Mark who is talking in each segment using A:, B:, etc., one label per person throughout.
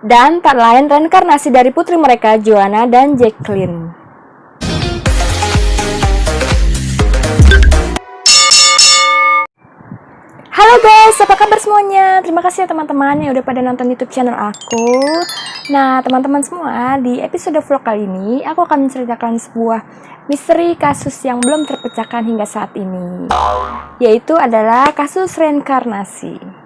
A: dan tak lain reinkarnasi dari putri mereka Joanna dan Jacqueline. Halo guys, apa kabar semuanya? Terima kasih ya teman-teman yang udah pada nonton YouTube channel aku. Nah, teman-teman semua, di episode vlog kali ini aku akan menceritakan sebuah misteri kasus yang belum terpecahkan hingga saat ini, yaitu adalah kasus reinkarnasi.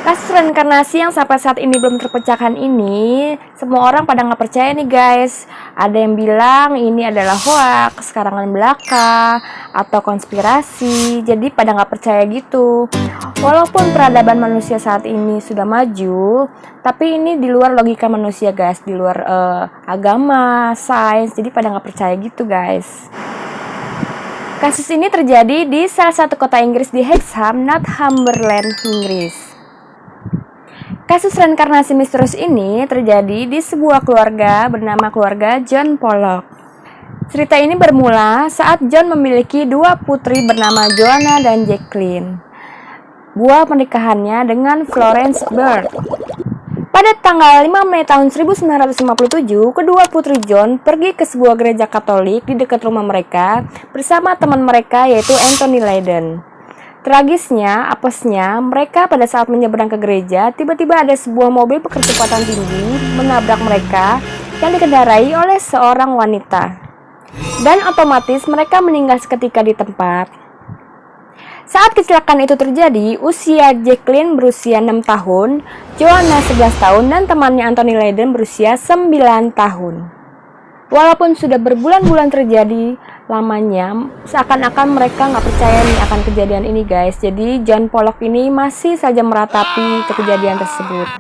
A: Kasus reinkarnasi yang sampai saat ini belum terpecahkan ini, semua orang pada nggak percaya nih guys. Ada yang bilang ini adalah hoax, karangan belaka, atau konspirasi. Jadi pada nggak percaya gitu. Walaupun peradaban manusia saat ini sudah maju, tapi ini di luar logika manusia guys, di luar agama, sains. Jadi pada nggak percaya gitu guys. Kasus ini terjadi di salah satu kota Inggris di Hexham, Northumberland, Inggris. Kasus reinkarnasi misterius ini terjadi di sebuah keluarga bernama keluarga John Pollock. Cerita ini bermula saat John memiliki dua putri bernama Joanna dan Jacqueline. Buah pernikahannya dengan Florence Bird. Pada tanggal 5 Mei tahun 1957, kedua putri John pergi ke sebuah gereja Katolik di dekat rumah mereka bersama teman mereka yaitu Anthony Leyden. Tragisnya, apesnya, mereka pada saat menyeberang ke gereja, tiba-tiba ada sebuah mobil berkecepatan tinggi menabrak mereka yang dikendarai oleh seorang wanita. Dan otomatis mereka meninggal seketika di tempat. Saat kecelakaan itu terjadi, usia Jacqueline berusia 6 tahun, Joanna 11 tahun, dan temannya Anthony Leyden berusia 9 tahun. Walaupun sudah berbulan-bulan terjadi lamanya, seakan-akan mereka nggak percaya nih akan kejadian ini guys. Jadi John Pollock ini masih saja meratapi kejadian tersebut.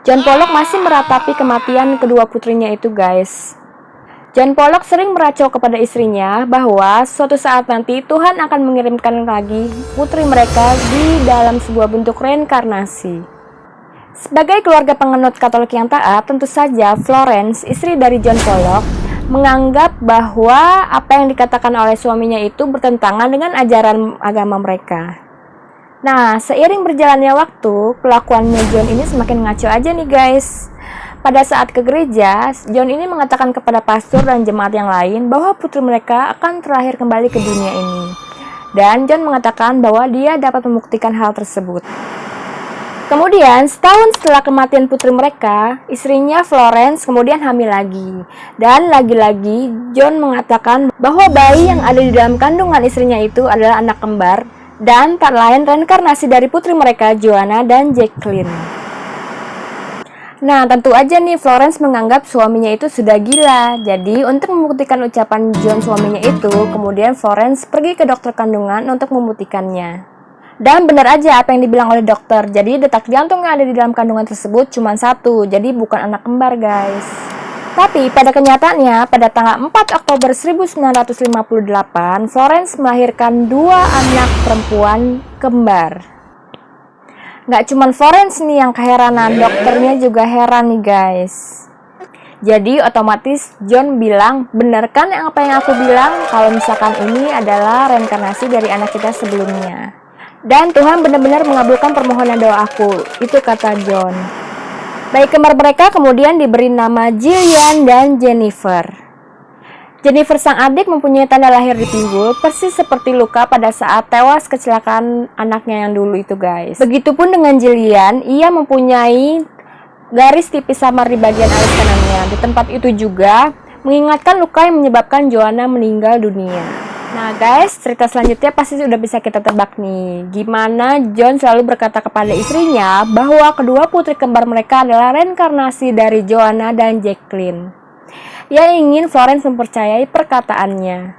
A: John Pollock masih meratapi kematian kedua putrinya itu guys. John Pollock sering meracau kepada istrinya bahwa suatu saat nanti Tuhan akan mengirimkan lagi putri mereka di dalam sebuah bentuk reinkarnasi. Sebagai keluarga penganut Katolik yang taat, tentu saja Florence, istri dari John Pollock, menganggap bahwa apa yang dikatakan oleh suaminya itu bertentangan dengan ajaran agama mereka. Nah, seiring berjalannya waktu, kelakuannya John ini semakin ngaco aja nih guys. Pada saat ke gereja, John ini mengatakan kepada pastor dan jemaat yang lain bahwa putri mereka akan terakhir kembali ke dunia ini. Dan John mengatakan bahwa dia dapat membuktikan hal tersebut. Kemudian, setahun setelah kematian putri mereka, istrinya Florence kemudian hamil lagi. Dan lagi-lagi, John mengatakan bahwa bayi yang ada di dalam kandungan istrinya itu adalah anak kembar dan tak lain reinkarnasi dari putri mereka Joanna dan Jacqueline. Nah, tentu aja nih Florence menganggap suaminya itu sudah gila. Jadi, untuk membuktikan ucapan John suaminya itu, kemudian Florence pergi ke dokter kandungan untuk membuktikannya. Dan benar aja apa yang dibilang oleh dokter. Jadi detak jantung yang ada di dalam kandungan tersebut cuma satu. Jadi bukan anak kembar guys. Tapi pada kenyataannya pada tanggal 4 Oktober 1958 Florence melahirkan dua anak perempuan kembar. Gak cuman Florence nih yang keheranan, dokternya juga heran nih guys. Jadi otomatis John bilang, bener kan apa yang aku bilang kalau misalkan ini adalah reinkarnasi dari anak kita sebelumnya. Dan Tuhan benar-benar mengabulkan permohonan doa aku, itu kata John. Bayi kembar mereka kemudian diberi nama Jillian dan Jennifer. Jennifer sang adik mempunyai tanda lahir di pinggul, persis seperti luka pada saat tewas kecelakaan anaknya yang dulu itu guys. Begitupun dengan Jillian, ia mempunyai garis tipis samar di bagian alis kanannya. Di tempat itu juga mengingatkan luka yang menyebabkan Joanna meninggal dunia. Nah guys, cerita selanjutnya pasti sudah bisa kita tebak nih. Gimana John selalu berkata kepada istrinya bahwa kedua putri kembar mereka adalah reinkarnasi dari Joanna dan Jacqueline. Ia ingin Florence mempercayai perkataannya.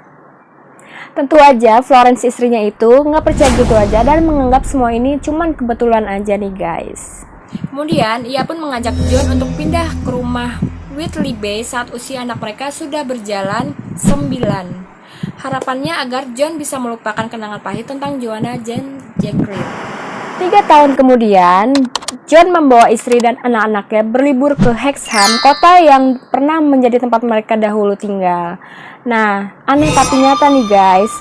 A: Tentu aja Florence istrinya itu nggak percaya gitu aja dan menganggap semua ini cuman kebetulan aja nih guys. Kemudian ia pun mengajak John untuk pindah ke rumah Whitley Bay saat usia anak mereka sudah berjalan 9. Harapannya agar John bisa melupakan kenangan pahit tentang Joanna dan Jacqueline. 3 tahun kemudian, John membawa istri dan anak-anaknya berlibur ke Hexham, kota yang pernah menjadi tempat mereka dahulu tinggal. Nah, aneh tapi nyata nih guys.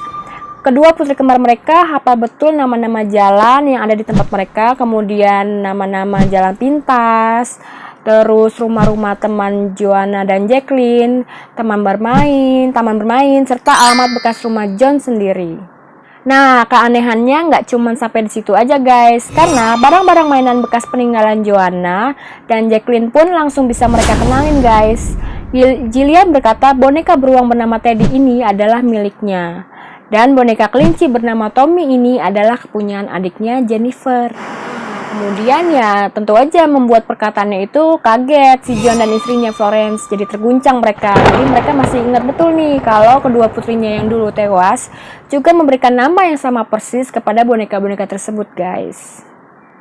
A: Kedua putri kembar mereka hafal betul nama-nama jalan yang ada di tempat mereka, kemudian nama-nama jalan pintas, terus rumah-rumah teman Joanna dan Jacqueline, taman bermain, serta alamat bekas rumah John sendiri. Nah, keanehannya nggak cuma sampai di situ aja guys, karena barang-barang mainan bekas peninggalan Joanna dan Jacqueline pun langsung bisa mereka kenalin guys. Jillian berkata boneka beruang bernama Teddy ini adalah miliknya. Dan boneka kelinci bernama Tommy ini adalah kepunyaan adiknya Jennifer. Kemudian ya tentu aja membuat perkataannya itu kaget si John dan istrinya Florence. Jadi terguncang mereka. Jadi mereka masih ingat betul nih kalau kedua putrinya yang dulu tewas juga memberikan nama yang sama persis kepada boneka-boneka tersebut guys.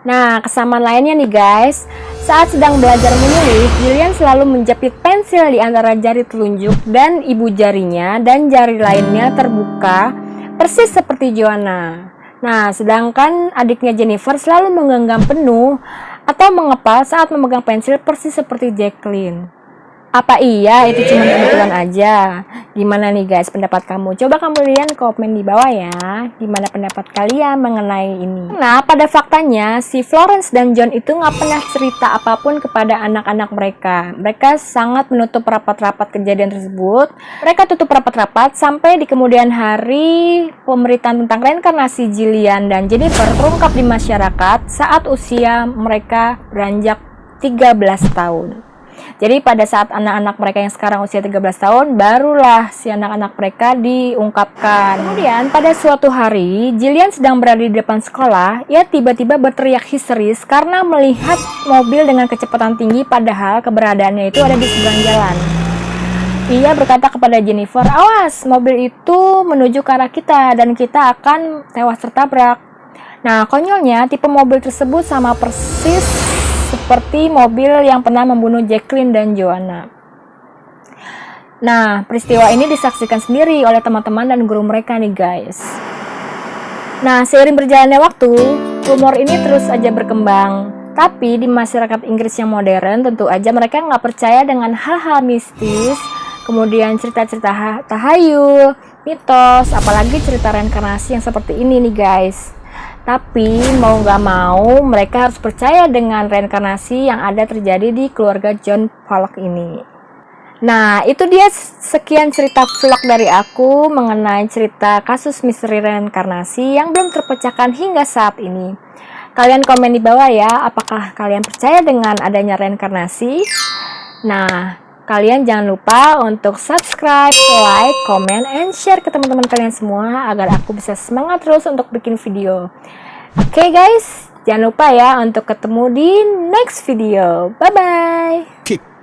A: Nah, kesamaan lainnya nih guys, saat sedang belajar menulis, Jillian selalu menjepit pensil di antara jari telunjuk dan ibu jarinya dan jari lainnya terbuka, persis seperti Joanna. Nah, sedangkan adiknya Jennifer selalu menggenggam penuh atau mengepal saat memegang pensil persis seperti Jacqueline. Apa iya itu cuma kebetulan aja? Gimana nih guys pendapat kamu? Coba kamu lihat komen di bawah ya. Gimana pendapat kalian mengenai ini? Nah, pada faktanya si Florence dan John itu nggak pernah cerita apapun kepada anak-anak mereka. Mereka sangat menutup rapat-rapat kejadian tersebut. Mereka tutup rapat-rapat sampai di kemudian hari pemberitaan tentang reinkarnasi Jillian dan Jennifer terungkap di masyarakat saat usia mereka beranjak 13 tahun. Jadi pada saat anak-anak mereka yang sekarang usia 13 tahun, barulah si anak-anak mereka diungkapkan. Kemudian pada suatu hari, Jillian sedang berada di depan sekolah, ia tiba-tiba berteriak histeris karena melihat mobil dengan kecepatan tinggi padahal keberadaannya itu ada di seberang jalan. Ia berkata kepada Jennifer, awas, mobil itu menuju ke arah kita dan kita akan tewas tertabrak. Nah, konyolnya tipe mobil tersebut sama persis seperti mobil yang pernah membunuh Jacqueline dan Joanna. Nah, peristiwa ini disaksikan sendiri oleh teman-teman dan guru mereka nih guys. Nah, seiring berjalannya waktu, rumor ini terus aja berkembang. Tapi di masyarakat Inggris yang modern, tentu aja mereka nggak percaya dengan hal-hal mistis, kemudian cerita-cerita tahayul, mitos, apalagi cerita reinkarnasi yang seperti ini nih guys. Tapi mau nggak mau mereka harus percaya dengan reinkarnasi yang ada terjadi di keluarga John Pollock ini. Nah, itu dia sekian cerita vlog dari aku mengenai cerita kasus misteri reinkarnasi yang belum terpecahkan hingga saat ini. Kalian komen di bawah ya, apakah kalian percaya dengan adanya reinkarnasi? Nah, kalian jangan lupa untuk subscribe, like, comment, and share ke teman-teman kalian semua agar aku bisa semangat terus untuk bikin video. Oke guys, jangan lupa ya untuk ketemu di next video. Bye-bye.